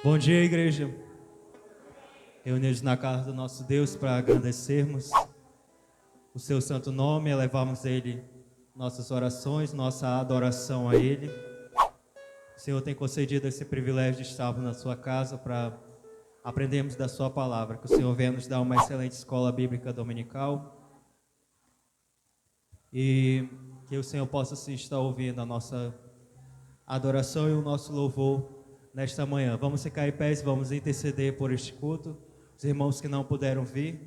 Bom dia, igreja. Reunidos na casa do nosso Deus para agradecermos o seu santo nome, elevarmos Ele nossas orações, nossa adoração a Ele. O Senhor tem concedido esse privilégio de estarmos na sua casa para aprendermos da sua palavra. Que o Senhor venha nos dar uma excelente escola bíblica dominical e que o Senhor possa sim estar ouvindo a nossa adoração e o nosso louvor nesta manhã. Vamos ficar em pé, vamos interceder por este culto. Os irmãos que não puderam vir,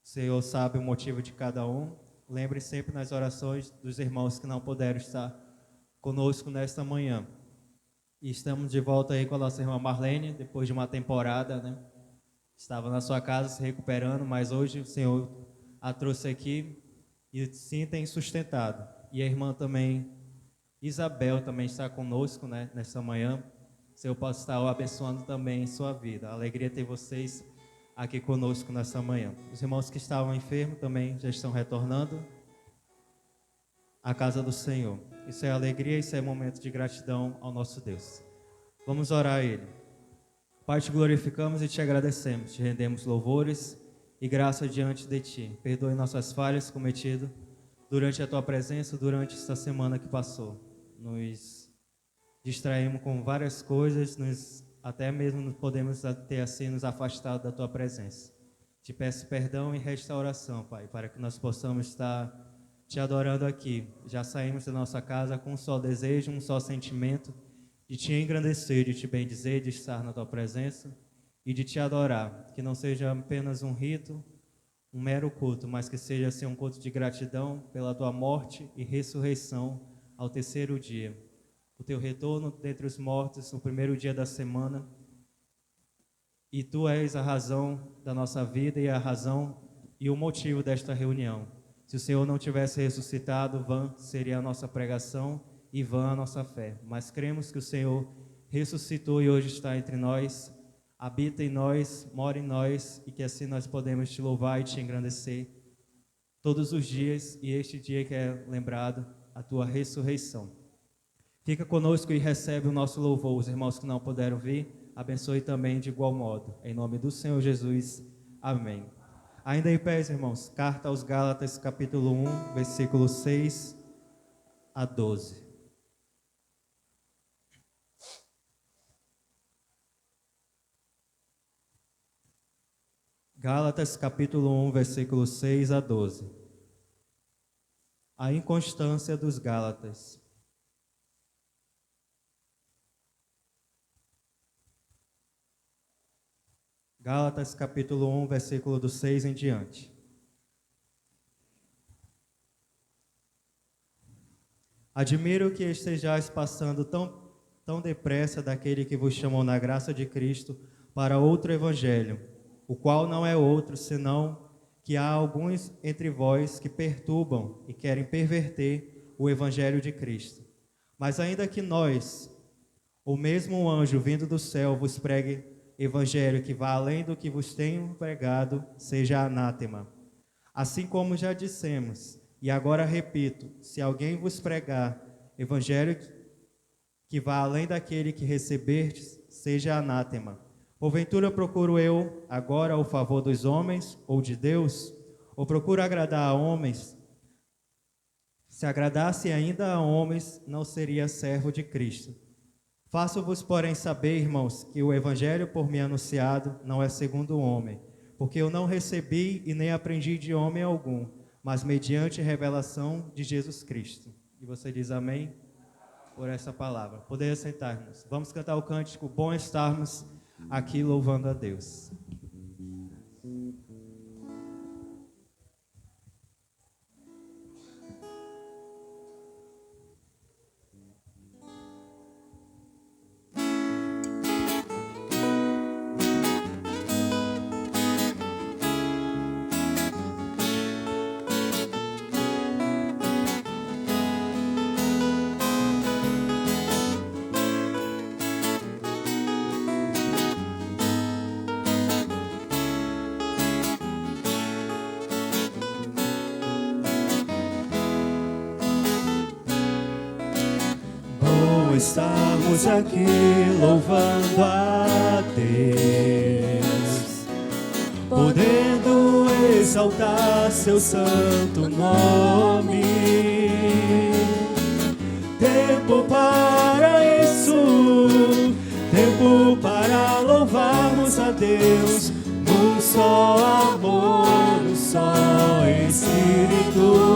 o Senhor sabe o motivo de cada um. Lembre sempre nas orações dos irmãos que não puderam estar conosco nesta manhã. E estamos de volta aí com a nossa irmã Marlene, depois de uma temporada, né? Estava na sua casa se recuperando, mas hoje o Senhor a trouxe aqui e sim tem sustentado. E a irmã também, Isabel, também está conosco, né, nesta manhã. O Senhor possa estar abençoando também em sua vida. A alegria ter vocês aqui conosco nessa manhã. Os irmãos que estavam enfermos também já estão retornando à casa do Senhor. Isso é alegria, isso é momento de gratidão ao nosso Deus. Vamos orar a Ele. Pai, te glorificamos e te agradecemos. Te rendemos louvores e graça diante de Ti. Perdoe nossas falhas cometidas durante a Tua presença, durante esta semana que passou. Nos distraímos com várias coisas, até mesmo podemos ter assim nos afastado da Tua presença. Te peço perdão e restauração, Pai, para que nós possamos estar Te adorando aqui. Já saímos da nossa casa com um só desejo, um só sentimento de Te engrandecer, de Te bendizer, de estar na Tua presença e de Te adorar. Que não seja apenas um rito, um mero culto, mas que seja assim um culto de gratidão pela Tua morte e ressurreição ao terceiro dia. O Teu retorno dentre os mortos no primeiro dia da semana. E Tu és a razão da nossa vida e a razão e o motivo desta reunião. Se o Senhor não tivesse ressuscitado, vã seria a nossa pregação e vã a nossa fé. Mas cremos que o Senhor ressuscitou e hoje está entre nós, habita em nós, mora em nós, e que assim nós podemos Te louvar e Te engrandecer todos os dias, e este dia que é lembrado a Tua ressurreição. Fica conosco e recebe o nosso louvor. Os irmãos que não puderam vir, abençoe também de igual modo. Em nome do Senhor Jesus. Amém. Ainda em pé, irmãos, carta aos Gálatas, capítulo 1, versículo 6 a 12. Gálatas, capítulo 1, versículo 6 a 12. A inconstância dos Gálatas. Gálatas, capítulo 1, versículo do 6 em diante. Admiro que estejais passando tão depressa daquele que vos chamou na graça de Cristo para outro evangelho, o qual não é outro, senão que há alguns entre vós que perturbam e querem perverter o evangelho de Cristo. Mas ainda que nós, ou mesmo um anjo vindo do céu, vos pregue evangelho que vá além do que vos tenho pregado, seja anátema. Assim como já dissemos, e agora repito, se alguém vos pregar evangelho que vá além daquele que recebestes, seja anátema. Porventura procuro eu agora o favor dos homens ou de Deus? Ou procuro agradar a homens? Se agradasse ainda a homens, não seria servo de Cristo. Faço-vos, porém, saber, irmãos, que o evangelho por mim anunciado não é segundo o homem, porque eu não recebi e nem aprendi de homem algum, mas mediante revelação de Jesus Cristo. E você diz amém por essa palavra. Poder sentar-nos. Vamos cantar o cântico Bom Estarmos aqui louvando a Deus. Estarmos aqui louvando a Deus, podendo exaltar seu santo nome. Tempo para isso, tempo para louvarmos a Deus, num só amor, num só Espírito.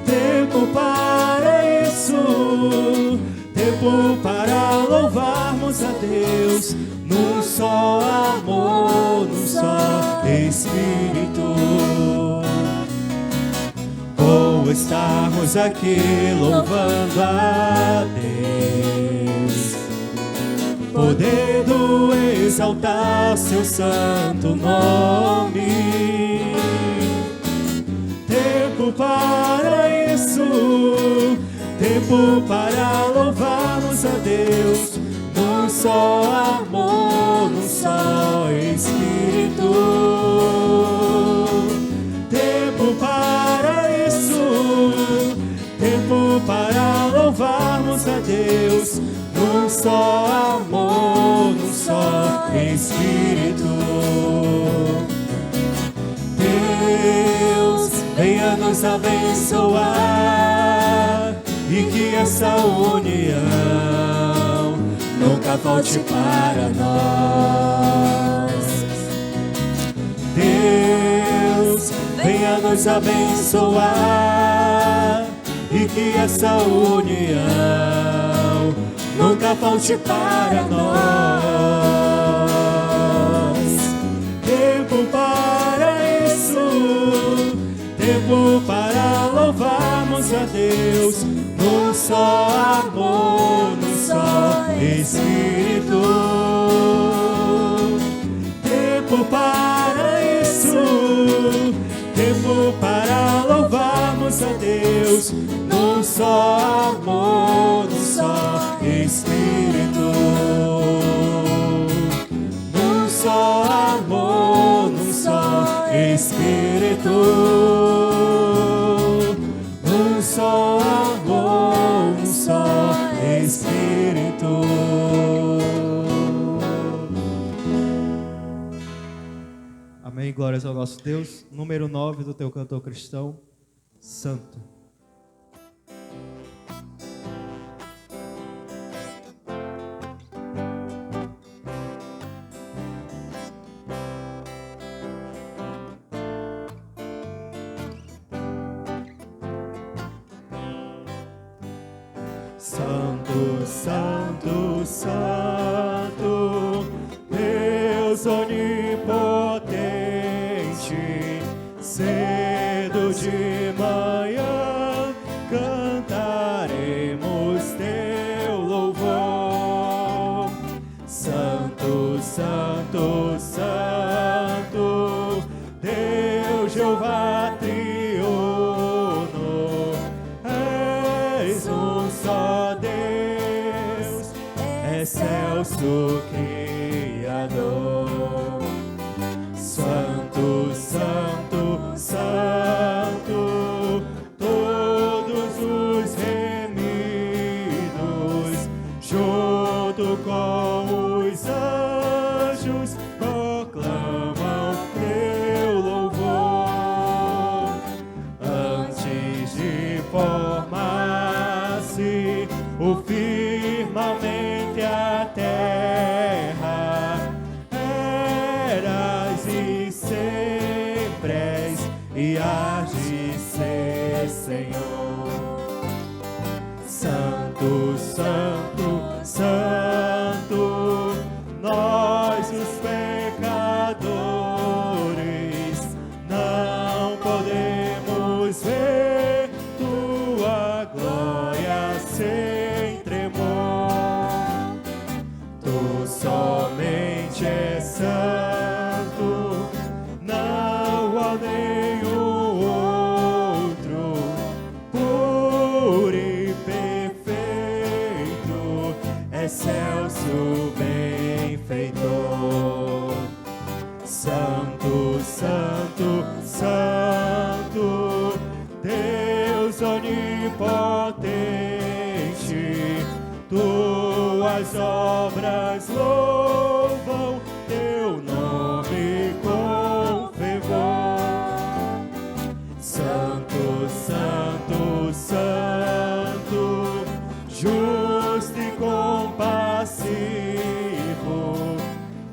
Tempo para isso, tempo para louvarmos a Deus, num só amor, num só Espírito. Ou estarmos aqui louvando a Deus, podendo exaltar seu santo nome. Tempo para isso, tempo para louvarmos a Deus, num só amor, num só Espírito. Tempo para isso, tempo para louvarmos a Deus, num só amor, num só Espírito. Deus, venha nos abençoar e que essa união nunca falte para nós. Deus, venha nos abençoar e que essa união nunca falte para nós. Tempo para isso, tempo para louvarmos a Deus, num só amor, num só Espírito. Tempo para isso, tempo para louvarmos a Deus, num só amor, num só Espírito. Num só amor, num só Espírito. Num só amor, num só Espírito. Amém, glórias ao nosso Deus. Número 9 do teu cantor cristão, Santo. Santo, Santo, Santo, Deus onipotente, cedo de manhã cantaremos teu louvor. Santo, Santo, Santo, Deus Jeová triuno, és um só Deus, excelso Criador. Santo, Santo, Santo, todos os remidos, junto com os anjos, proclamam teu louvor. Antes de formar-se o firmamento e a terra, eras e sempre és e hás de ser, Senhor. Santo, Santo, Santo, nós os pecadores não podemos ver tua glória sem tremor. Tu somente és santo, não há nenhum outro, puro e perfeito, excelso benfeitor. Santo, Santo, Santo, Deus onipotente, tuas tuas obras louvam teu nome com fervor. Santo, Santo, Santo, justo e compassivo,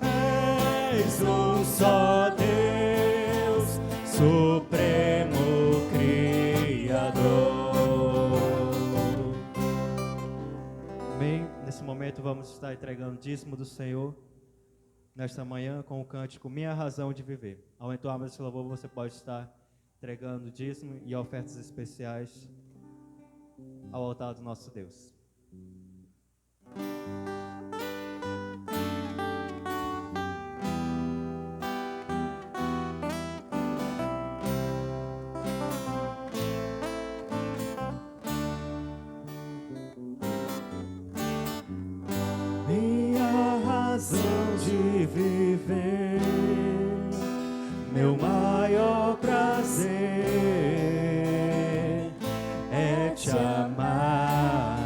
és um só Deus, Supremo Criador. Amém. Nesse momento vamos estar entregando o dízimo do Senhor nesta manhã com o cântico Minha Razão de Viver. Ao entoarmos esse louvor, você pode estar entregando o dízimo e ofertas especiais ao altar do nosso Deus. Minha razão de viver, meu maior prazer é te amar.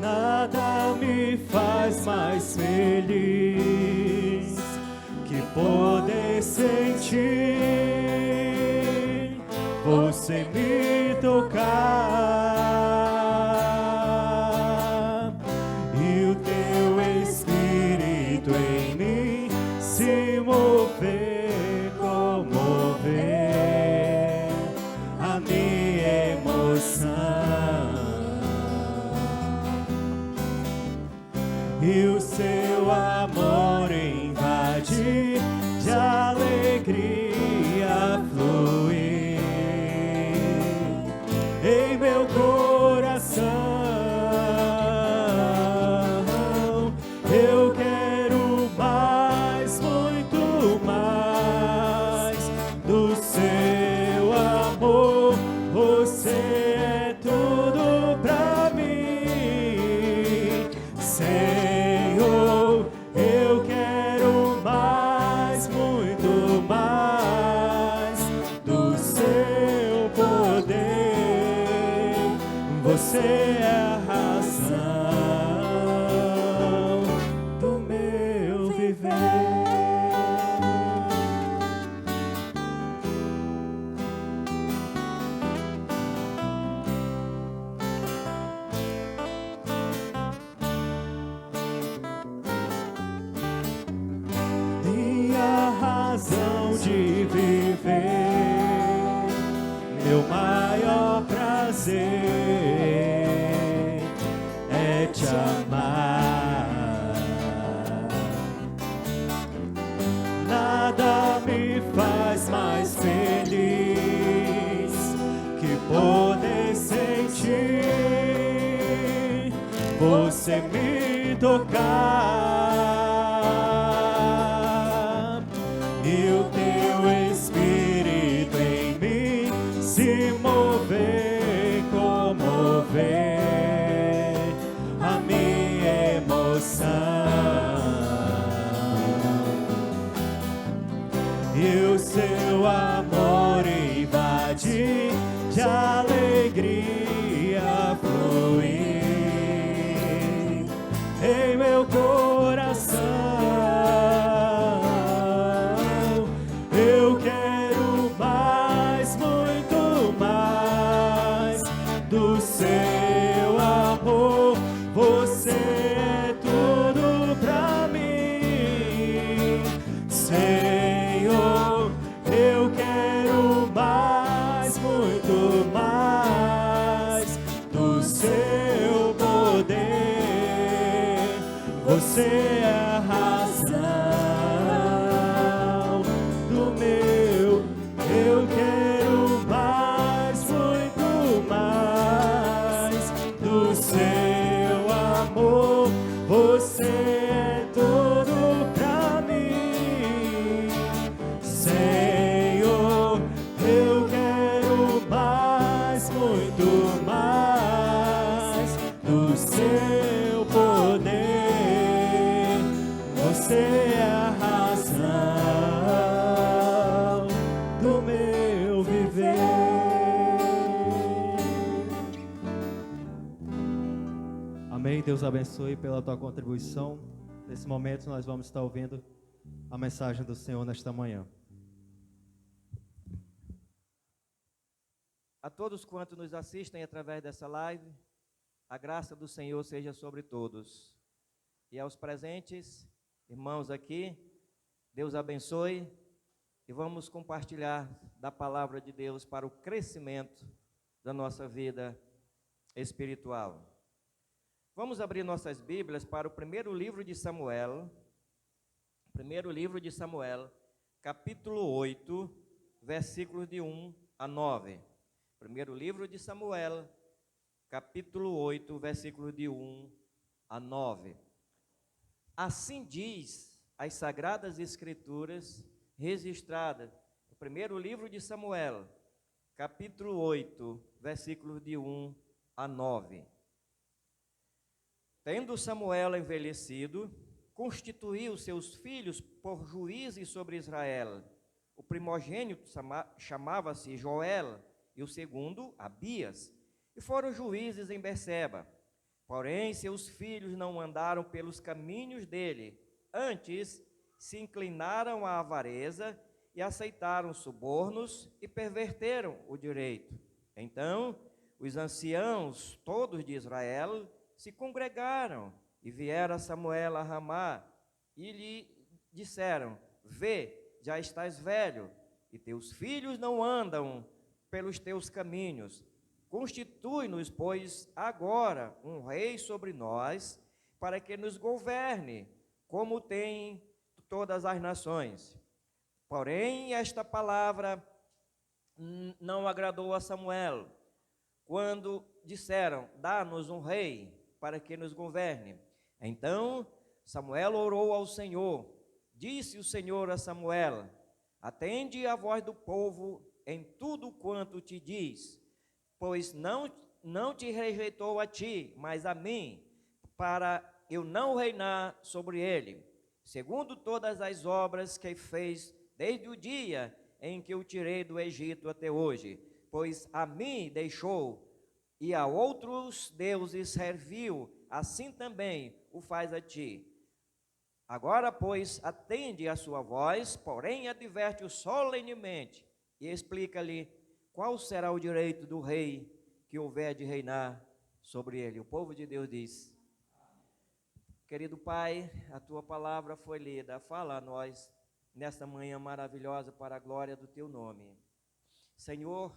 Nada me faz mais feliz que poder sentir você me tocar. Mover, comover a minha emoção, e o seu amor invadir, de alegria fluir em meu coração. Eu quero mais, muito mais do seu amor. Você é tudo pra mim, Senhor. Eu quero mais, muito mais do seu poder. Você é a razão do meu viver. Minha razão de viver, meu maior prazer é te amar. Nada me faz mais feliz que poder sentir você me tocar, e o teu Espírito em mim se mover, comover a minha emoção, e o seu amor invadir, de alegria fluir em meu coração. Eu quero mais, muito mais do seu amor. Você é tudo pra mim, Senhor. Eu quero mais, muito mais do seu poder. Você é a razão do meu. Eu quero mais, muito mais do seu amor. Você é tudo pra mim, Senhor. Eu quero mais, muito mais do seu poder. Você é a razão do meu viver. Deus abençoe pela tua contribuição. Nesse momento nós vamos estar ouvindo a mensagem do Senhor nesta manhã. A todos quantos nos assistem através dessa live, a graça do Senhor seja sobre todos. E aos presentes, irmãos aqui, Deus abençoe e vamos compartilhar da palavra de Deus para o crescimento da nossa vida espiritual. Vamos abrir nossas Bíblias para o primeiro livro de Samuel, capítulo 8, versículos de 1 a 9. Primeiro livro de Samuel, capítulo 8, versículos de 1 a 9. Assim diz as Sagradas Escrituras registradas no primeiro livro de Samuel, capítulo 8, versículos de 1 a 9. Tendo Samuel envelhecido, constituiu seus filhos por juízes sobre Israel. O primogênito chamava-se Joel, e o segundo, Abias, e foram juízes em Berseba. Porém, seus filhos não andaram pelos caminhos dele, antes se inclinaram à avareza e aceitaram subornos e perverteram o direito. Então, os anciãos todos de Israel se congregaram e vieram a Samuel a Ramá e lhe disseram: Vê, já estás velho, e teus filhos não andam pelos teus caminhos. Constitui-nos, pois, agora um rei sobre nós, para que nos governe, como tem todas as nações. Porém, esta palavra não agradou a Samuel, quando disseram: Dá-nos um rei, para que nos governe. Então, Samuel orou ao Senhor. Disse o Senhor a Samuel: Atende a voz do povo em tudo quanto te diz, pois não te rejeitou a ti, mas a mim, para eu não reinar sobre ele, segundo todas as obras que fez desde o dia em que o tirei do Egito até hoje, pois a mim deixou e a outros deuses serviu, assim também o faz a ti. Agora, pois, atende a sua voz, porém adverte-o solenemente e explica-lhe qual será o direito do rei que houver de reinar sobre ele. O povo de Deus diz: Querido Pai, a tua palavra foi lida, fala a nós nesta manhã maravilhosa para a glória do teu nome. Senhor,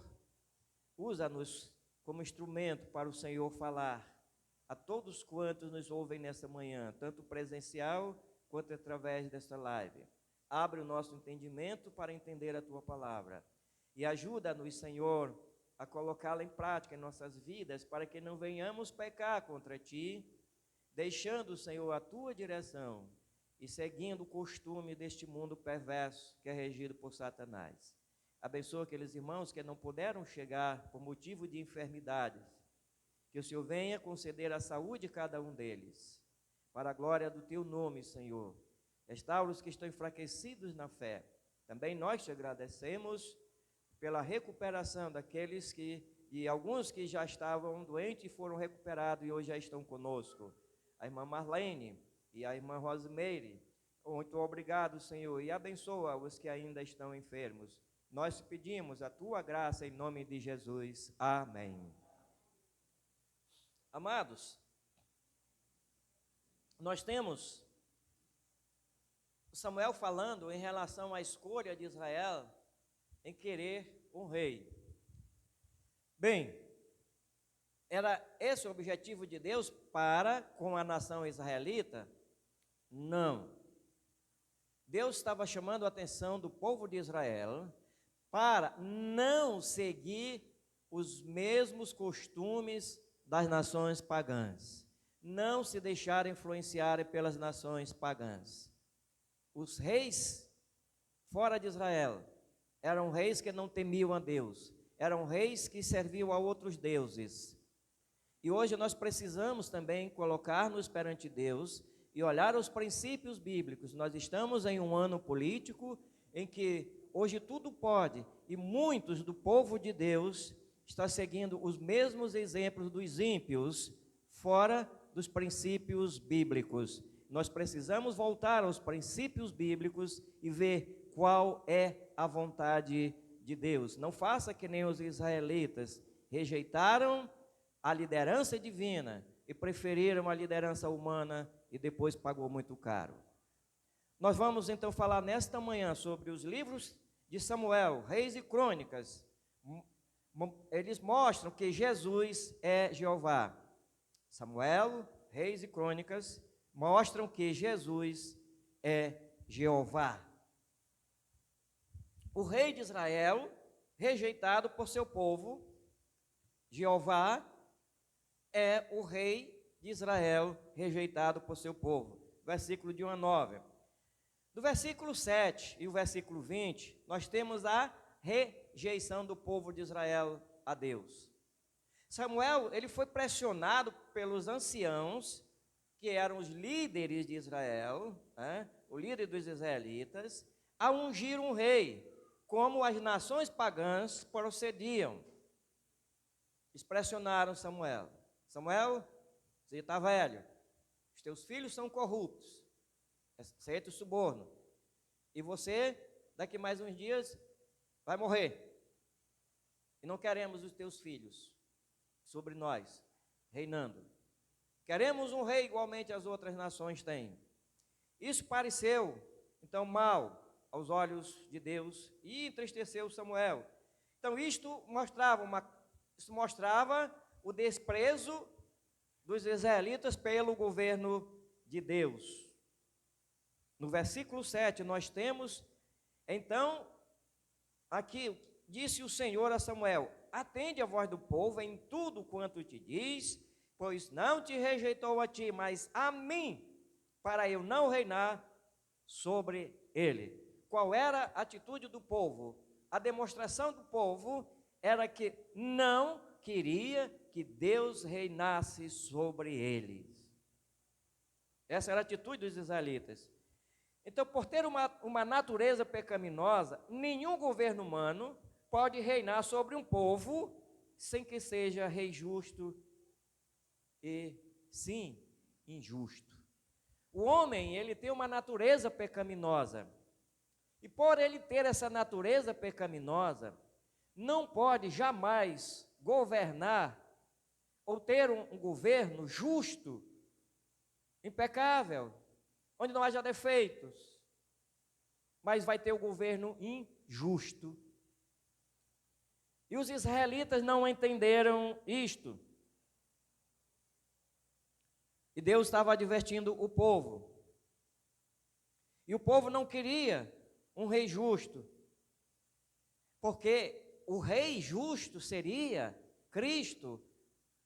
usa-nos como instrumento para o Senhor falar a todos quantos nos ouvem nesta manhã, tanto presencial quanto através desta live. Abre o nosso entendimento para entender a tua palavra e ajuda-nos, Senhor, a colocá-la em prática em nossas vidas, para que não venhamos pecar contra ti, deixando, Senhor, a tua direção e seguindo o costume deste mundo perverso que é regido por Satanás. Abençoa aqueles irmãos que não puderam chegar por motivo de enfermidades. Que o Senhor venha conceder a saúde a cada um deles, para a glória do teu nome, Senhor. Restaura os que estão enfraquecidos na fé. Também nós te agradecemos pela recuperação daqueles e alguns que já estavam doentes e foram recuperados e hoje já estão conosco. A irmã Marlene e a irmã Rosimeire, muito obrigado, Senhor, e abençoa os que ainda estão enfermos. Nós pedimos a tua graça em nome de Jesus. Amém. Amados, nós temos Samuel falando em relação à escolha de Israel em querer um rei. Bem, era esse o objetivo de Deus para com a nação israelita? Não. Deus estava chamando a atenção do povo de Israel para não seguir os mesmos costumes das nações pagãs, não se deixar influenciar pelas nações pagãs. Os reis fora de Israel eram reis que não temiam a Deus, eram reis que serviam a outros deuses. E hoje nós precisamos também colocar-nos perante Deus e olhar os princípios bíblicos. Nós estamos em um ano político em que hoje tudo pode, e muitos do povo de Deus estão seguindo os mesmos exemplos dos ímpios fora dos princípios bíblicos. Nós precisamos voltar aos princípios bíblicos e ver qual é a vontade de Deus. Não faça que nem os israelitas, rejeitaram a liderança divina e preferiram a liderança humana e depois pagou muito caro. Nós vamos então falar nesta manhã sobre os livros de Samuel, Reis e Crônicas. Eles mostram que Jesus é Jeová. Samuel, Reis e Crônicas mostram que Jesus é Jeová. O rei de Israel, rejeitado por seu povo, Jeová é o rei de Israel, rejeitado por seu povo. Versículo de 1 a 9. Do versículo 7 e o versículo 20, nós temos a rejeição do povo de Israel a Deus. Samuel, ele foi pressionado pelos anciãos, que eram os líderes de Israel, o líder dos israelitas, a ungir um rei, como as nações pagãs procediam. Eles pressionaram Samuel. Samuel, você está velho, os teus filhos são corruptos, aceita o suborno, e você, daqui mais uns dias, vai morrer. E não queremos os teus filhos sobre nós, reinando. Queremos um rei igualmente as outras nações têm. Isso pareceu, então, mal aos olhos de Deus e entristeceu Samuel. Então, isto mostrava o desprezo dos israelitas pelo governo de Deus. No versículo 7, nós temos, então, aqui, disse o Senhor a Samuel: atende a voz do povo em tudo quanto te diz, pois não te rejeitou a ti, mas a mim, para eu não reinar sobre ele. Qual era a atitude do povo? A demonstração do povo era que não queria que Deus reinasse sobre eles. Essa era a atitude dos israelitas. Então, por ter uma natureza pecaminosa, nenhum governo humano pode reinar sobre um povo sem que seja rei justo e, sim, injusto. O homem, ele tem uma natureza pecaminosa. E por ele ter essa natureza pecaminosa, não pode jamais governar ou ter um governo justo, impecável, onde não haja defeitos, mas vai ter o governo injusto. E os israelitas não entenderam isto. E Deus estava advertindo o povo. E o povo não queria um rei justo, porque o rei justo seria Cristo,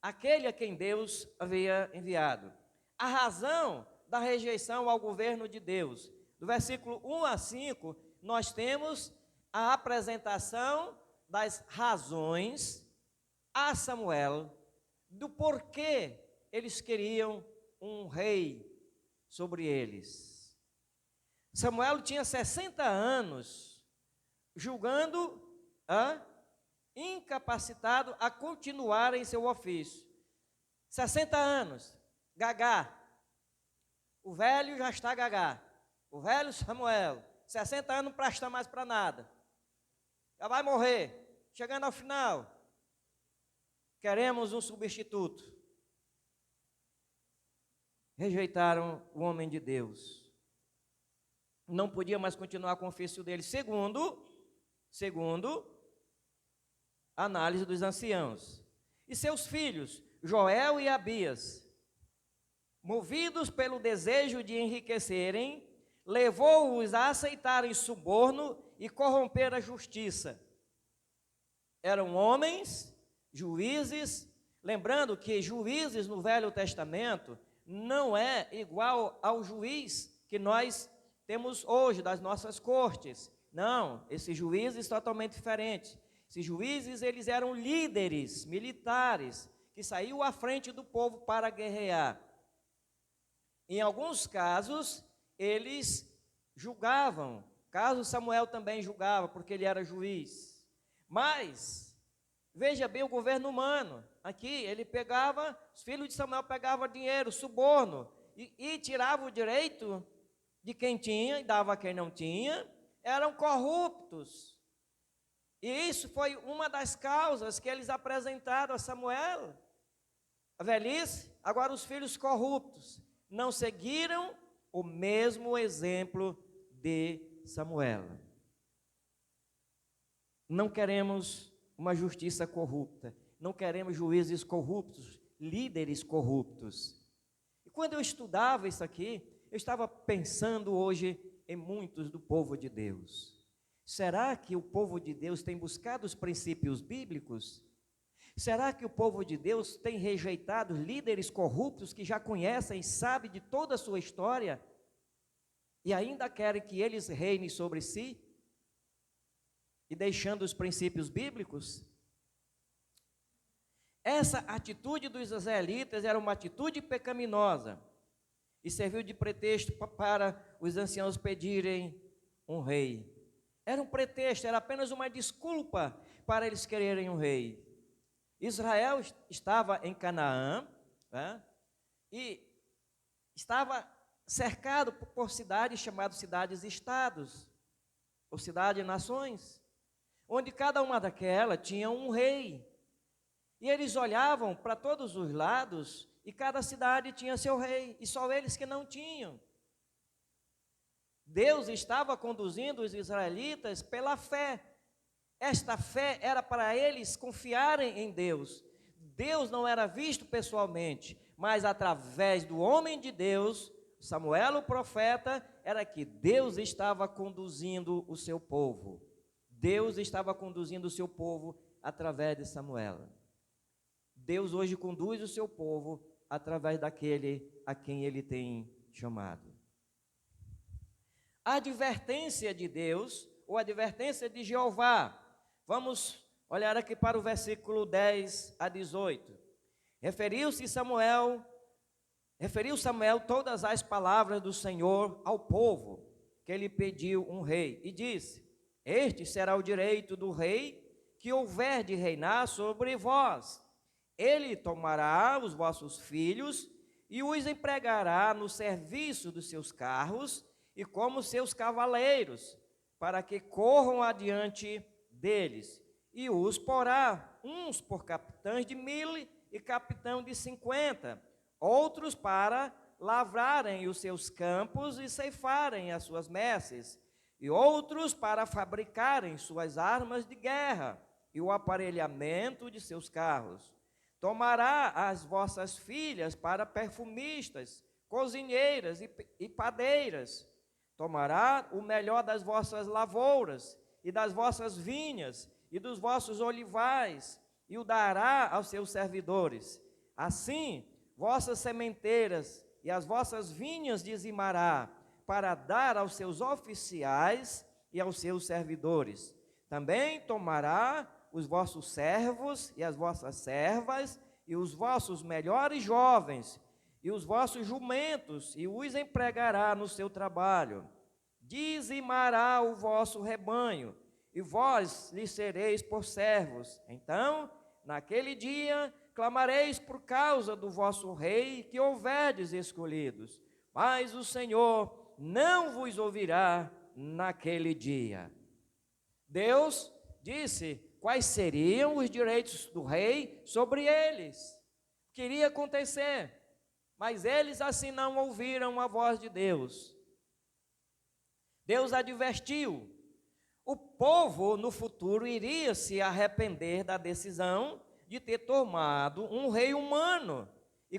aquele a quem Deus havia enviado. A razão da rejeição ao governo de Deus. Do versículo 1 a 5, nós temos a apresentação das razões a Samuel do porquê eles queriam um rei sobre eles. Samuel tinha 60 anos, julgando incapacitado a continuar em seu ofício. 60 anos, gagá. O velho já está gagá. O velho Samuel, 60 anos não presta mais para nada. Já vai morrer. Chegando ao final, queremos um substituto. Rejeitaram o homem de Deus. Não podia mais continuar com o ofício dele. Segundo a análise dos anciãos. E seus filhos, Joel e Abias, movidos pelo desejo de enriquecerem, levou-os a aceitarem suborno e corromper a justiça. Eram homens, juízes, lembrando que juízes no Velho Testamento não é igual ao juiz que nós temos hoje das nossas cortes. Não, esses juízes totalmente diferentes. Esses juízes, eles eram líderes militares que saíam à frente do povo para guerrear. Em alguns casos, eles julgavam. Caso Samuel também julgava, porque ele era juiz. Mas, veja bem o governo humano. aqui, ele pegava, os filhos de Samuel pegavam dinheiro, suborno, e tirava o direito de quem tinha e dava a quem não tinha, eram corruptos. E isso foi uma das causas que eles apresentaram a Samuel, a velhice. Agora os filhos corruptos não seguiram o mesmo exemplo de Samuel. Não queremos uma justiça corrupta, não queremos juízes corruptos, líderes corruptos. E quando eu estudava isso aqui, eu estava pensando hoje em muitos do povo de Deus. Será que o povo de Deus tem buscado os princípios bíblicos? Será que o povo de Deus tem rejeitado líderes corruptos que já conhecem e sabem de toda a sua história e ainda querem que eles reinem sobre si? E deixando os princípios bíblicos? Essa atitude dos israelitas era uma atitude pecaminosa e serviu de pretexto para os anciãos pedirem um rei. Era um pretexto, era apenas uma desculpa para eles quererem um rei. Israel estava em Canaã, né, e estava cercado por cidades chamadas cidades-estados, ou cidades-nações, onde cada uma daquelas tinha um rei. E eles olhavam para todos os lados e cada cidade tinha seu rei, e só eles que não tinham. Deus estava conduzindo os israelitas pela fé. Esta fé era para eles confiarem em Deus. Deus não era visto pessoalmente, mas através do homem de Deus, Samuel o profeta, era que Deus estava conduzindo o seu povo. Deus estava conduzindo o seu povo através de Samuel. Deus hoje conduz o seu povo através daquele a quem ele tem chamado. A advertência de Deus, ou a advertência de Jeová. Vamos olhar aqui para o versículo 10 a 18. Referiu Samuel todas as palavras do Senhor ao povo, que ele pediu um rei, e disse: este será o direito do rei que houver de reinar sobre vós. Ele tomará os vossos filhos e os empregará no serviço dos seus carros e como seus cavaleiros, para que corram adiante deles, e os porá, uns por capitães de 1000 e capitão de 50, outros para lavrarem os seus campos e ceifarem as suas messes, e outros para fabricarem suas armas de guerra e o aparelhamento de seus carros. Tomará as vossas filhas para perfumistas, cozinheiras e padeiras. Tomará o melhor das vossas lavouras e das vossas vinhas e dos vossos olivais, e o dará aos seus servidores. Assim, vossas sementeiras e as vossas vinhas dizimará, para dar aos seus oficiais e aos seus servidores. Também tomará os vossos servos e as vossas servas, e os vossos melhores jovens, e os vossos jumentos, e os empregará no seu trabalho. Dizimará o vosso rebanho, e vós lhe sereis por servos. Então, naquele dia, clamareis por causa do vosso rei, que houverdes escolhidos, mas o Senhor não vos ouvirá naquele dia. Deus disse quais seriam os direitos do rei sobre eles. Queria acontecer, mas eles assim não ouviram a voz de Deus. Deus advertiu, o povo no futuro iria se arrepender da decisão de ter tomado um rei humano e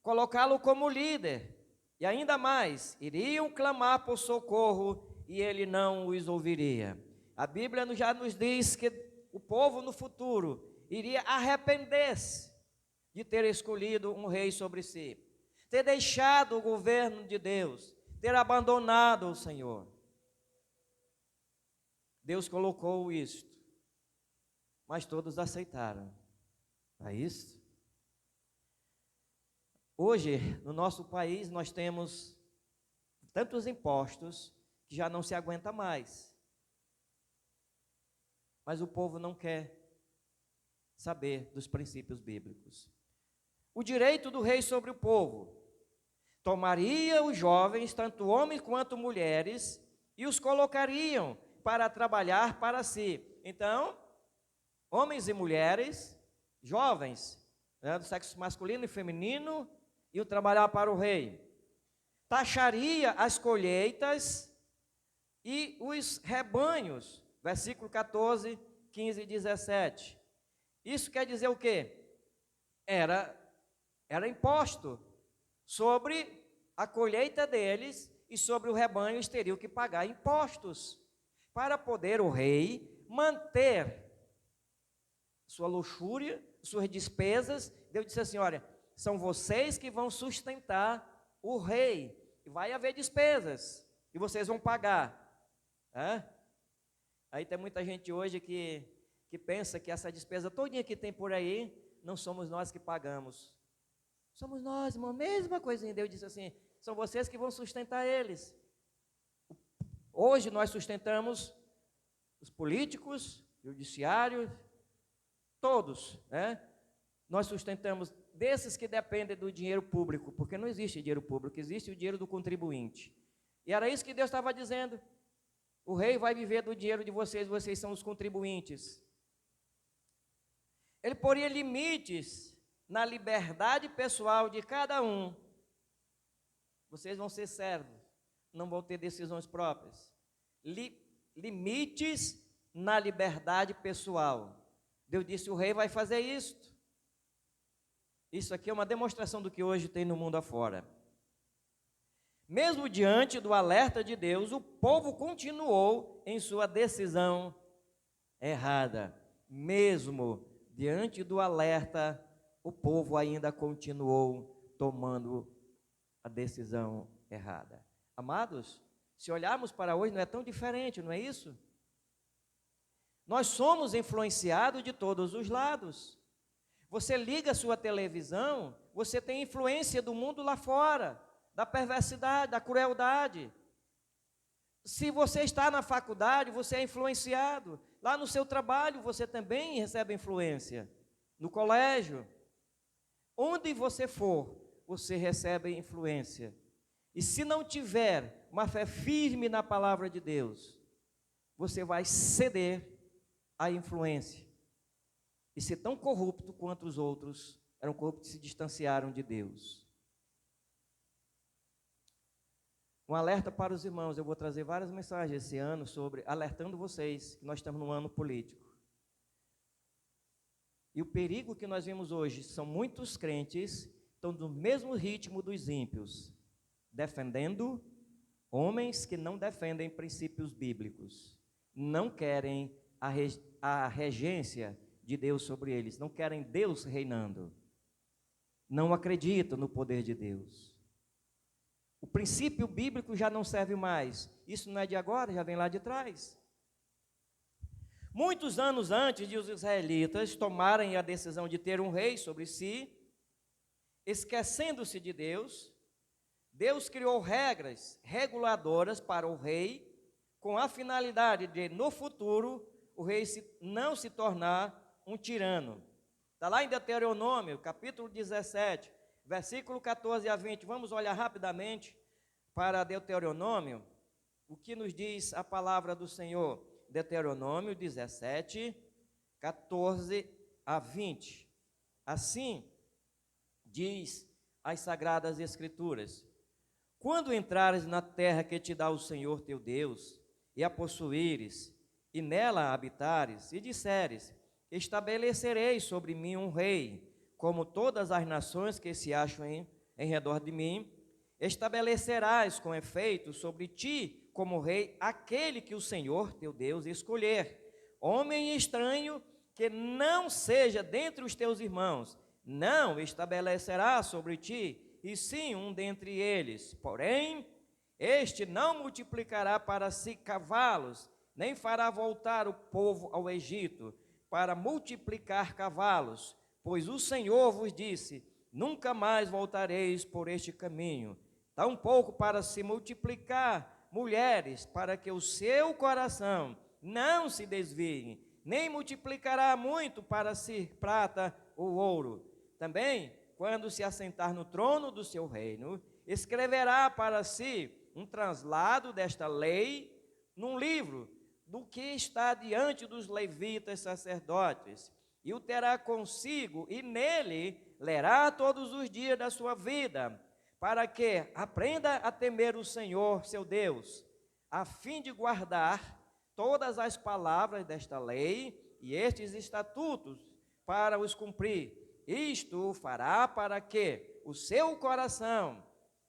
colocá-lo como líder. E ainda mais, iriam clamar por socorro e ele não os ouviria. A Bíblia já nos diz que o povo no futuro iria arrepender-se de ter escolhido um rei sobre si, ter deixado o governo de Deus, ter abandonado o Senhor. Deus colocou isto, mas todos aceitaram. É isso? Hoje, no nosso país, nós temos tantos impostos que já não se aguenta mais. Mas o povo não quer. saber dos princípios bíblicos. O direito do rei sobre o povo. Tomaria os jovens, tanto homens quanto mulheres, e os colocariam para trabalhar para si. Então, homens e mulheres, jovens, do sexo masculino e feminino, iam trabalhar para o rei. Taxaria as colheitas e os rebanhos, versículo 14, 15 e 17. Isso quer dizer o quê? Era imposto sobre a colheita deles e sobre o rebanho, eles teriam que pagar impostos para poder o rei manter sua luxúria, suas despesas. Deus disse assim: olha, são vocês que vão sustentar o rei, e vai haver despesas, e vocês vão pagar. Aí tem muita gente hoje que pensa que essa despesa todinha que tem por aí, não somos nós que pagamos. Somos nós, irmão, mesma coisinha. Deus disse assim: são vocês que vão sustentar eles. Hoje nós sustentamos os políticos, o judiciário, todos, Nós sustentamos desses que dependem do dinheiro público, porque não existe dinheiro público, existe o dinheiro do contribuinte. E era isso que Deus estava dizendo: o rei vai viver do dinheiro de vocês, vocês são os contribuintes. Ele poria limites na liberdade pessoal de cada um. Vocês vão ser servos, não vão ter decisões próprias. Limites na liberdade pessoal. Deus disse: o rei vai fazer isto. Isso aqui é uma demonstração do que hoje tem no mundo afora. Mesmo diante do alerta de Deus, o povo continuou em sua decisão errada. Mesmo diante do alerta, o povo ainda continuou tomando a decisão errada. Amados, se olharmos para hoje, não é tão diferente, não é isso? Nós somos influenciados de todos os lados. Você liga a sua televisão, você tem influência do mundo lá fora, da perversidade, da crueldade. Se você está na faculdade, você é influenciado. Lá no seu trabalho, você também recebe influência. No colégio. Onde você for, você recebe influência. E se não tiver uma fé firme na palavra de Deus, você vai ceder à influência. E ser tão corrupto quanto os outros eram corruptos que se distanciaram de Deus. Um alerta para os irmãos. Eu vou trazer várias mensagens esse ano sobre, alertando vocês, que nós estamos num ano político. E o perigo que nós vemos hoje, são muitos crentes, estão no mesmo ritmo dos ímpios, defendendo homens que não defendem princípios bíblicos, não querem a regência de Deus sobre eles, não querem Deus reinando, não acreditam no poder de Deus. O princípio bíblico já não serve mais. Isso não é de agora, já vem lá de trás. Muitos anos antes de os israelitas tomarem a decisão de ter um rei sobre si, esquecendo-se de Deus, Deus criou regras reguladoras para o rei, com a finalidade de, no futuro, o rei não se tornar um tirano. Está lá em Deuteronômio, capítulo 17, versículo 14 a 20. Vamos olhar rapidamente para Deuteronômio, o que nos diz a palavra do Senhor. Deuteronômio 17, 14 a 20. Assim diz as Sagradas Escrituras: quando entrares na terra que te dá o Senhor teu Deus, e a possuíres, e nela habitares, e disseres: estabelecerei sobre mim um rei, como todas as nações que se acham em redor de mim, estabelecerás com efeito sobre ti como rei aquele que o Senhor teu Deus escolher, homem estranho que não seja dentre os teus irmãos, não estabelecerá sobre ti, e sim um dentre eles. Porém, este não multiplicará para si cavalos, nem fará voltar o povo ao Egito para multiplicar cavalos, pois o Senhor vos disse: nunca mais voltareis por este caminho. Tampouco para se multiplicar mulheres, para que o seu coração não se desvie, nem multiplicará muito para si prata ou ouro. Também, quando se assentar no trono do seu reino, escreverá para si um translado desta lei num livro, do que está diante dos levitas sacerdotes, e o terá consigo, e nele lerá todos os dias da sua vida, para que aprenda a temer o Senhor, seu Deus, a fim de guardar todas as palavras desta lei e estes estatutos para os cumprir. Isto o fará para que o seu coração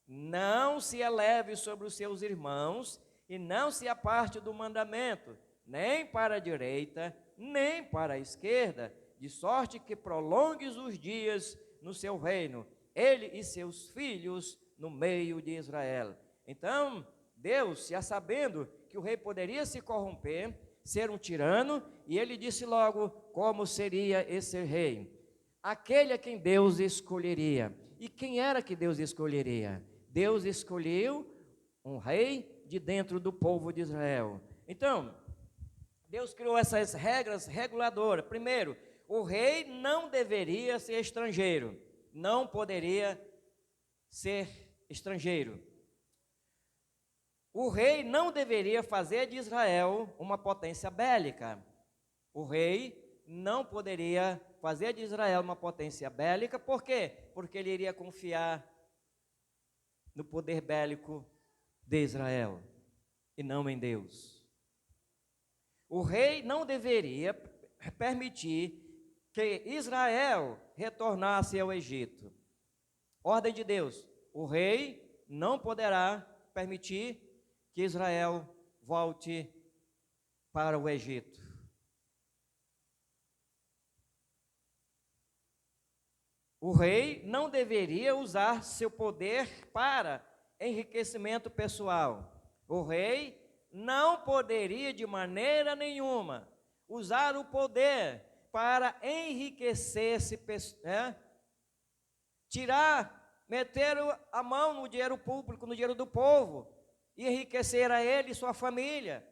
não se eleve sobre os seus irmãos e não se aparte do mandamento, nem para a direita, nem para a esquerda, de sorte que prolongues os dias no seu reino, ele e seus filhos no meio de Israel. Então, Deus, já sabendo que o rei poderia se corromper, ser um tirano, e ele disse logo como seria esse rei. Aquele a quem Deus escolheria. E quem era que Deus escolheria? Deus escolheu um rei de dentro do povo de Israel. Então, Deus criou essas regras reguladoras. Primeiro, o rei não deveria ser estrangeiro. Não poderia ser estrangeiro. O rei não deveria fazer de Israel uma potência bélica. O rei não poderia fazer de Israel uma potência bélica. Por quê? Porque ele iria confiar no poder bélico de Israel e não em Deus. O rei não deveria permitir que Israel retornasse ao Egito. Ordem de Deus: o rei não poderá permitir que Israel volte para o Egito. O rei não deveria usar seu poder para enriquecimento pessoal. O rei não poderia de maneira nenhuma usar o poder para enriquecer-se, meter a mão no dinheiro público, no dinheiro do povo, e enriquecer a ele e sua família.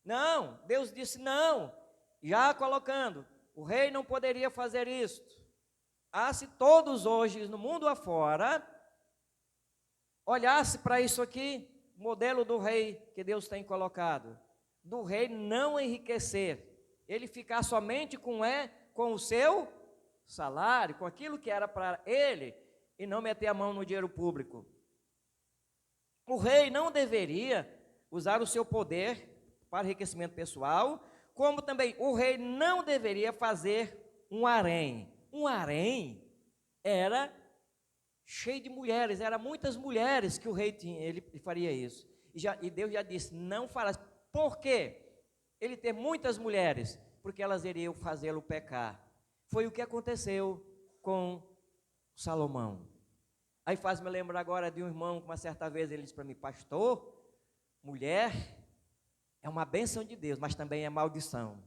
Não, Deus disse não, já colocando, o rei não poderia fazer isto. Se todos hoje no mundo afora olhasse para isso aqui, modelo do rei que Deus tem colocado, do rei não enriquecer, ele ficar somente com o seu salário, com aquilo que era para ele, e não meter a mão no dinheiro público. O rei não deveria usar o seu poder para enriquecimento pessoal, como também o rei não deveria fazer um harém. Um harém era cheio de mulheres, eram muitas mulheres que o rei tinha, ele faria isso. E Deus já disse, não farás. Por quê? Ele ter muitas mulheres, porque elas iriam fazê-lo pecar. Foi o que aconteceu com Salomão. Aí faz-me lembrar agora de um irmão que uma certa vez ele disse para mim, pastor, mulher é uma bênção de Deus, mas também é maldição.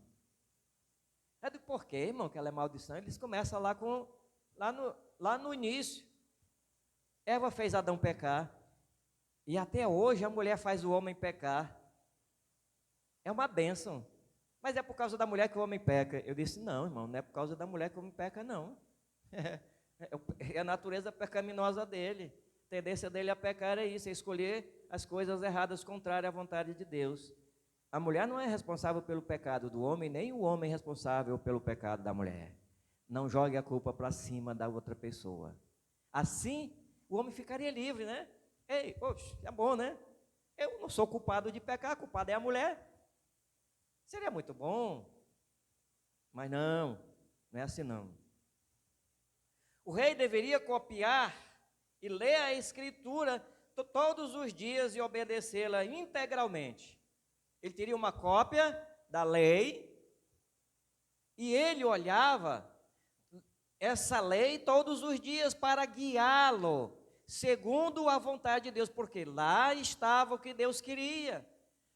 Eu digo, por quê, irmão, que ela é maldição? Eles começam lá no início. Eva fez Adão pecar, e até hoje a mulher faz o homem pecar. É uma bênção. Mas é por causa da mulher que o homem peca. Eu disse, não, irmão, não é por causa da mulher que o homem peca, não. É a natureza pecaminosa dele. A tendência dele a pecar é isso, é escolher as coisas erradas contrárias à vontade de Deus. A mulher não é responsável pelo pecado do homem, nem o homem é responsável pelo pecado da mulher. Não jogue a culpa para cima da outra pessoa. Assim, o homem ficaria livre, né? Ei, poxa, é bom, né? Eu não sou culpado de pecar, a culpada é a mulher. Seria muito bom, mas não é assim não. O rei deveria copiar e ler a Escritura todos os dias e obedecê-la integralmente. Ele teria uma cópia da lei e ele olhava essa lei todos os dias para guiá-lo, segundo a vontade de Deus, porque lá estava o que Deus queria.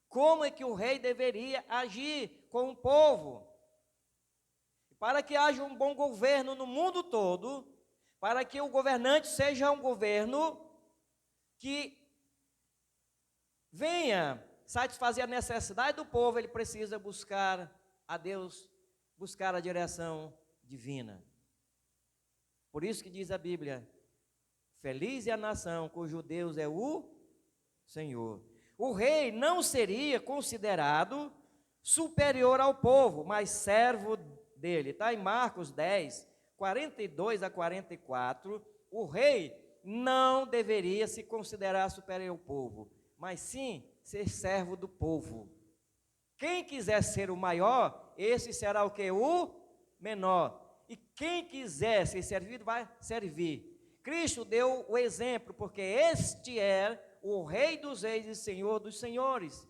Como é que o rei deveria agir com o povo? Para que haja um bom governo no mundo todo, para que o governante seja um governo que venha satisfazer a necessidade do povo, ele precisa buscar a Deus, buscar a direção divina. Por isso que diz a Bíblia: feliz é a nação cujo Deus é o Senhor. O rei não seria considerado superior ao povo, mas servo dele. Está em Marcos 10, 42 a 44. O rei não deveria se considerar superior ao povo, mas sim ser servo do povo. Quem quiser ser o maior, esse será o que? O menor. E quem quiser ser servido, vai servir. Cristo deu o exemplo, porque este é o Rei dos Reis e Senhor dos Senhores.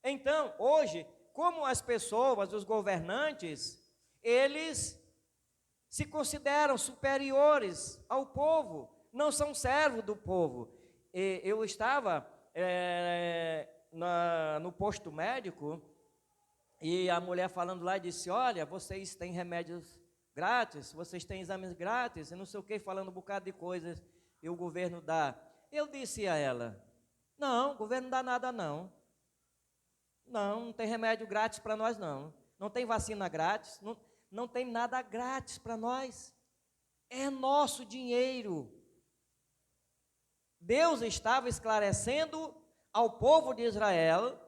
Então, hoje, como as pessoas, os governantes, eles se consideram superiores ao povo, não são servos do povo. Eu estava no posto médico, e a mulher falando lá disse: olha, vocês têm remédios grátis, vocês têm exames grátis, e não sei o que, falando um bocado de coisas, e o governo dá. Eu disse a ela: não, o governo não dá nada não. Não tem remédio grátis para nós não. Não tem vacina grátis, não tem nada grátis para nós. É nosso dinheiro. Deus estava esclarecendo ao povo de Israel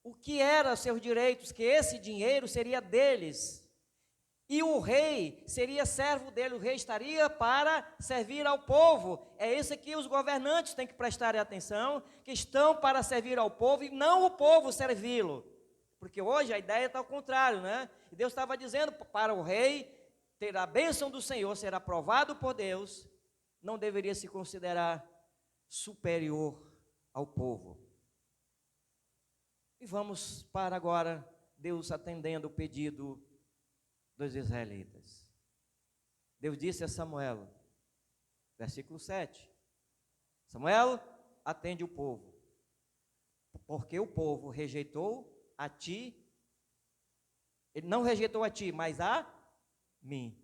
o que eram seus direitos, que esse dinheiro seria deles. E o rei seria servo dele, o rei estaria para servir ao povo. É isso que os governantes têm que prestar atenção, que estão para servir ao povo e não o povo servi-lo. Porque hoje a ideia está ao contrário, né? E Deus estava dizendo para o rei ter a bênção do Senhor, ser aprovado por Deus, não deveria se considerar superior ao povo. E vamos para agora, Deus atendendo o pedido dos israelitas. Deus disse a Samuel, versículo 7, Samuel, atende o povo, porque o povo rejeitou a ti, ele não rejeitou a ti, mas a mim.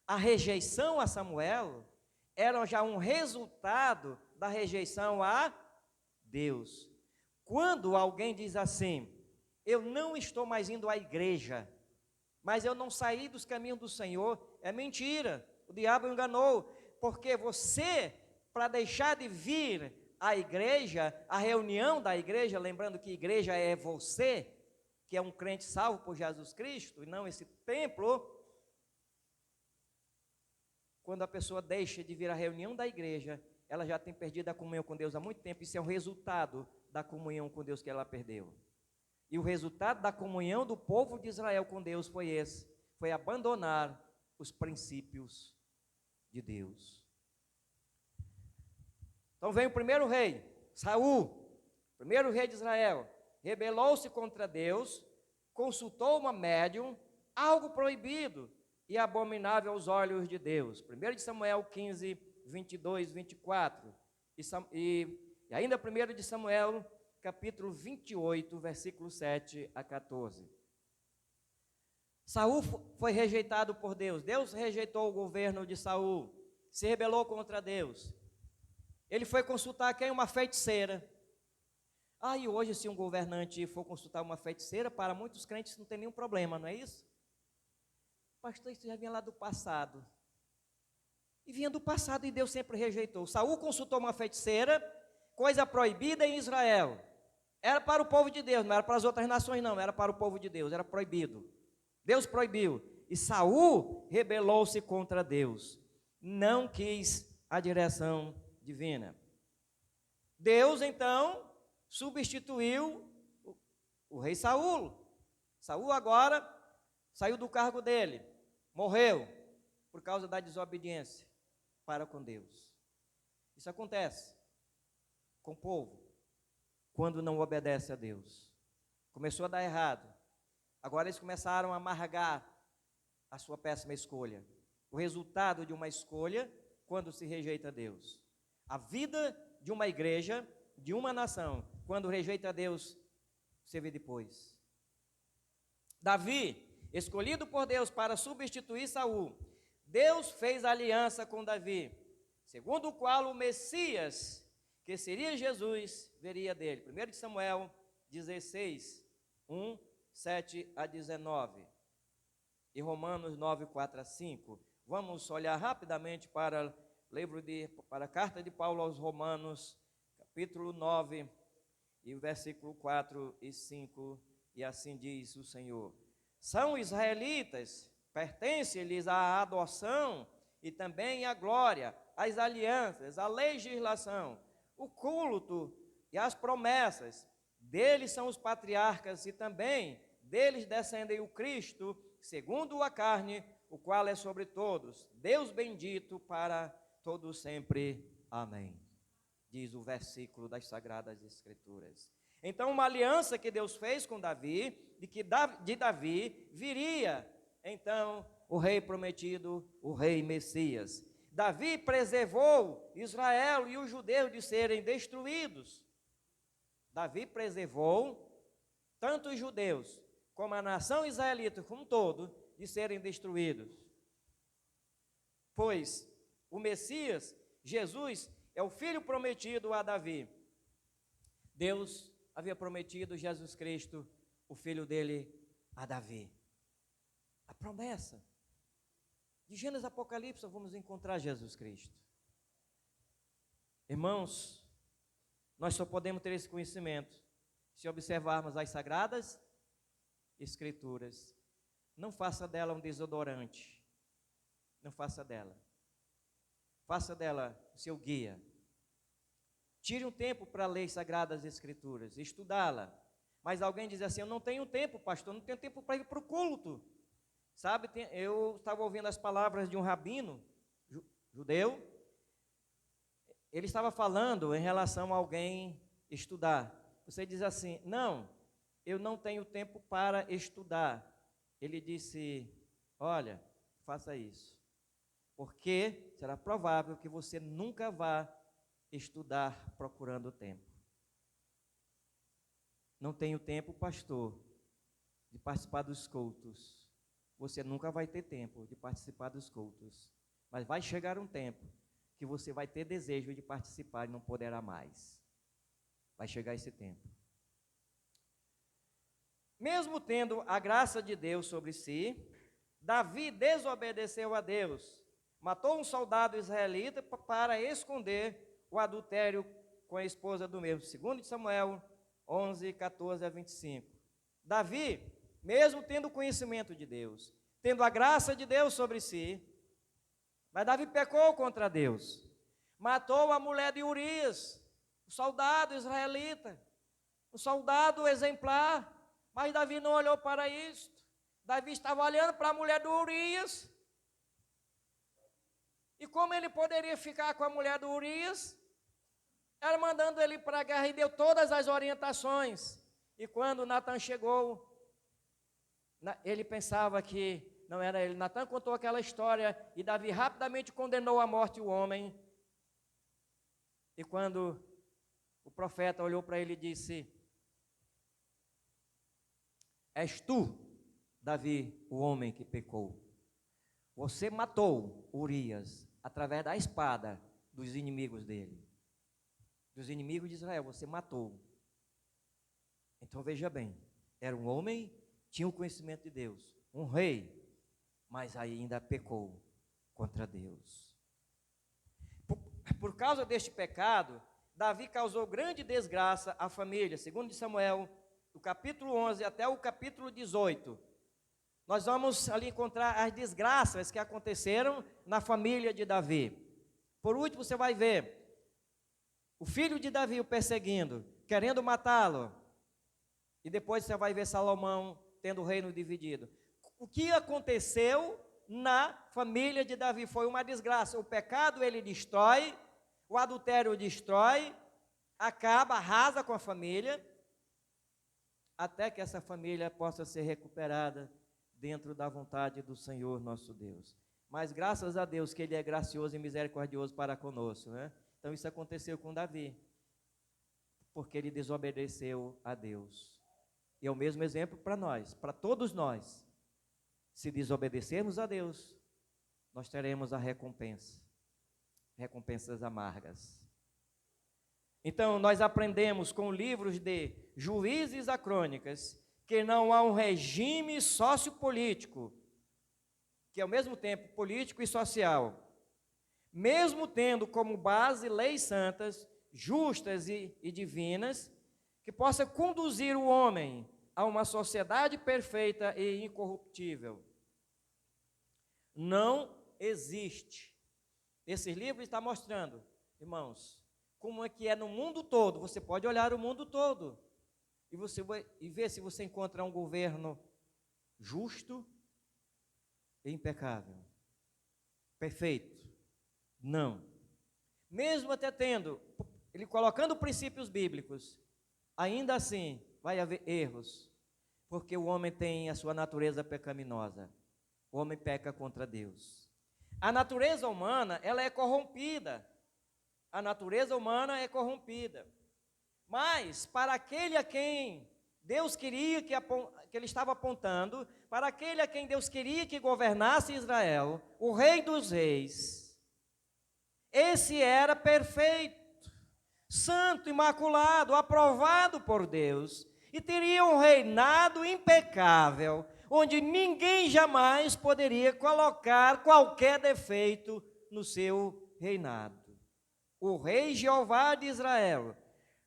A rejeição a Samuel era já um resultado da rejeição a Deus. Quando alguém diz assim: eu não estou mais indo à igreja, mas eu não saí dos caminhos do Senhor, é mentira, o diabo enganou, porque você, para deixar de vir à igreja, à reunião da igreja, lembrando que igreja é você, que é um crente salvo por Jesus Cristo, e não esse templo, quando a pessoa deixa de vir à reunião da igreja, ela já tem perdido a comunhão com Deus há muito tempo. Isso é um resultado da comunhão com Deus que ela perdeu. E o resultado da comunhão do povo de Israel com Deus foi esse: foi abandonar os princípios de Deus. Então vem o primeiro rei, Saul, primeiro rei de Israel, rebelou-se contra Deus, consultou uma médium, algo proibido e abominável aos olhos de Deus. 1 de Samuel 15, 22, 24. E ainda 1 de Samuel, capítulo 28, versículo 7 a 14. Saul foi rejeitado por Deus. Deus rejeitou o governo de Saul, se rebelou contra Deus. Ele foi consultar quem? Uma feiticeira. E hoje, se um governante for consultar uma feiticeira, para muitos crentes não tem nenhum problema, não é isso? Pastor, isso já vinha lá do passado. E vinha do passado e Deus sempre rejeitou. Saul consultou uma feiticeira, coisa proibida em Israel. Era para o povo de Deus, não era para as outras nações não, era para o povo de Deus, era proibido. Deus proibiu. E Saul rebelou-se contra Deus. Não quis a direção divina. Deus, então, substituiu o rei Saul. Saul agora saiu do cargo dele, morreu por causa da desobediência para com Deus. Isso acontece com o povo quando não obedece a Deus. Começou a dar errado. Agora eles começaram a amargar a sua péssima escolha. O resultado de uma escolha quando se rejeita a Deus. A vida de uma igreja, de uma nação, quando rejeita a Deus, você vê depois. Davi, escolhido por Deus para substituir Saul, Deus fez aliança com Davi, segundo o qual o Messias, que seria Jesus, viria dele. 1 de Samuel, 16, 1, 7 a 19. E Romanos 9, 4 a 5. Vamos olhar rapidamente para a carta de Paulo aos Romanos, capítulo 9, e o versículo 4 e 5, e assim diz o Senhor. São israelitas, pertence-lhes a adoção e também a glória, as alianças, a legislação, o culto e as promessas. Deles são os patriarcas e também deles descendem o Cristo, segundo a carne, o qual é sobre todos. Deus bendito para todos sempre. Amém. Diz o versículo das Sagradas Escrituras. Então, uma aliança que Deus fez com Davi, de Davi viria, então, o rei prometido, o rei Messias. Davi preservou Israel e os judeus de serem destruídos. Davi preservou tanto os judeus como a nação israelita como um todo de serem destruídos. Pois o Messias, Jesus, é o filho prometido a Davi. Deus havia prometido Jesus Cristo, o filho dele, a Davi. A promessa. De Gênesis a Apocalipse vamos encontrar Jesus Cristo. Irmãos, nós só podemos ter esse conhecimento se observarmos as Sagradas Escrituras. Não faça dela um desodorante. Não faça dela. Faça dela o seu guia. Tire um tempo para ler as Sagradas Escrituras, estudá-la. Mas alguém diz assim, eu não tenho tempo, pastor, não tenho tempo para ir para o culto. Sabe, eu estava ouvindo as palavras de um rabino judeu. Ele estava falando em relação a alguém estudar. Você diz assim, não, eu não tenho tempo para estudar. Ele disse, olha, faça isso, porque será provável que você nunca vá estudar procurando tempo. Não tenho tempo, pastor, de participar dos cultos. Você nunca vai ter tempo de participar dos cultos. Mas vai chegar um tempo que você vai ter desejo de participar e não poderá mais. Vai chegar esse tempo. Mesmo tendo a graça de Deus sobre si, Davi desobedeceu a Deus. Matou um soldado israelita para esconder o adultério com a esposa do mesmo. 2 Samuel 11, 14 a 25. Davi, mesmo tendo conhecimento de Deus, tendo a graça de Deus sobre si, mas Davi pecou contra Deus. Matou a mulher de Urias, o soldado israelita, um soldado exemplar, mas Davi não olhou para isto. Davi estava olhando para a mulher de Urias. E como ele poderia ficar com a mulher de Urias? Ela mandando ele para a guerra e deu todas as orientações. E quando Natan chegou, ele pensava que não era ele. Natan contou aquela história e Davi rapidamente condenou à morte o homem. E quando o profeta olhou para ele e disse, és tu, Davi, o homem que pecou. Você matou Urias através da espada dos inimigos dele. Dos inimigos de Israel, você matou. Então veja bem, era um homem, tinha o conhecimento de Deus, um rei, mas ainda pecou contra Deus. Por causa deste pecado, Davi causou grande desgraça à família, segundo Samuel, do capítulo 11 até o capítulo 18. Nós vamos ali encontrar as desgraças que aconteceram na família de Davi. Por último, você vai ver o filho de Davi o perseguindo, querendo matá-lo. E depois você vai ver Salomão tendo o reino dividido. O que aconteceu na família de Davi foi uma desgraça. O pecado ele destrói, o adultério destrói, acaba, arrasa com a família, até que essa família possa ser recuperada dentro da vontade do Senhor nosso Deus. Mas graças a Deus que Ele é gracioso e misericordioso para conosco, né? Então isso aconteceu com Davi, porque ele desobedeceu a Deus. E é o mesmo exemplo para nós, para todos nós. Se desobedecermos a Deus, nós teremos a recompensa, recompensas amargas. Então nós aprendemos com livros de Juízes a Crônicas, que não há um regime sociopolítico, que é ao mesmo tempo político e social, mesmo tendo como base leis santas, justas e divinas, que possa conduzir o homem a uma sociedade perfeita e incorruptível. Não existe. Esse livro está mostrando, irmãos, como é que é no mundo todo. Você pode olhar o mundo todo e ver se você encontra um governo justo e impecável, perfeito. Não. Mesmo até tendo, ele colocando princípios bíblicos, ainda assim vai haver erros, porque o homem tem a sua natureza pecaminosa. O homem peca contra Deus. A natureza humana, ela é corrompida. A natureza humana é corrompida. Mas, para aquele a quem Deus queria que ele estava apontando, para aquele a quem Deus queria que governasse Israel, o Rei dos Reis, esse era perfeito, santo, imaculado, aprovado por Deus, e teria um reinado impecável, onde ninguém jamais poderia colocar qualquer defeito no seu reinado. O Rei Jeová de Israel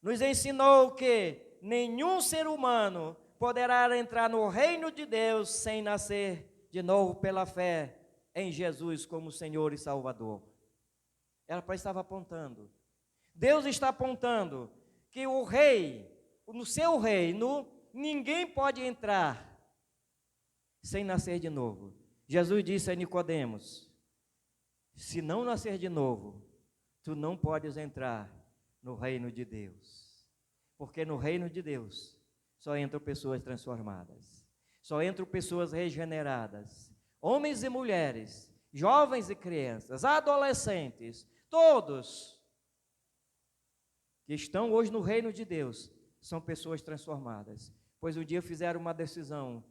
nos ensinou que nenhum ser humano poderá entrar no reino de Deus sem nascer de novo pela fé em Jesus como Senhor e Salvador. Ela estava apontando. Deus está apontando que o rei, no seu reino, ninguém pode entrar sem nascer de novo. Jesus disse a Nicodemos: se não nascer de novo, tu não podes entrar no reino de Deus. Porque no reino de Deus só entram pessoas transformadas, só entram pessoas regeneradas, homens e mulheres, jovens e crianças, adolescentes, todos que estão hoje no reino de Deus são pessoas transformadas, pois um dia fizeram uma decisão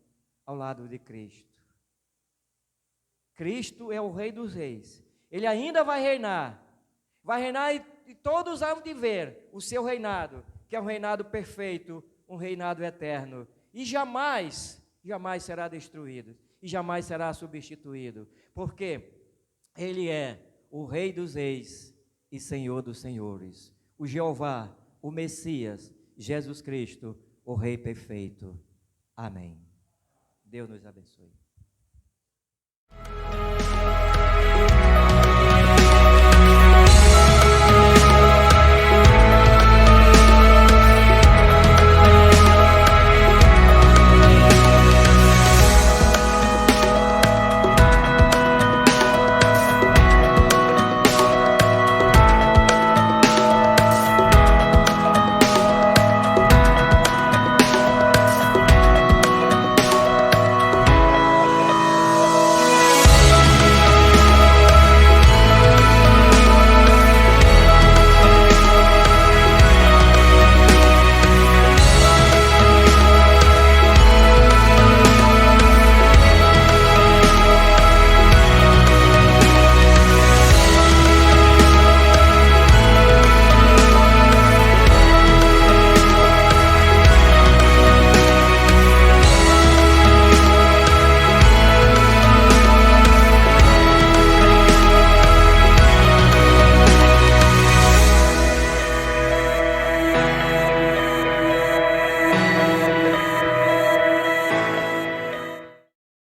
ao lado de Cristo. Cristo é o Rei dos Reis. Ele ainda vai reinar e todos hão de ver o seu reinado, que é um reinado perfeito, um reinado eterno, e jamais será destruído, e jamais será substituído, porque Ele é o Rei dos Reis e Senhor dos Senhores, o Jeová, o Messias, Jesus Cristo, o Rei perfeito. Amém. Deus nos abençoe.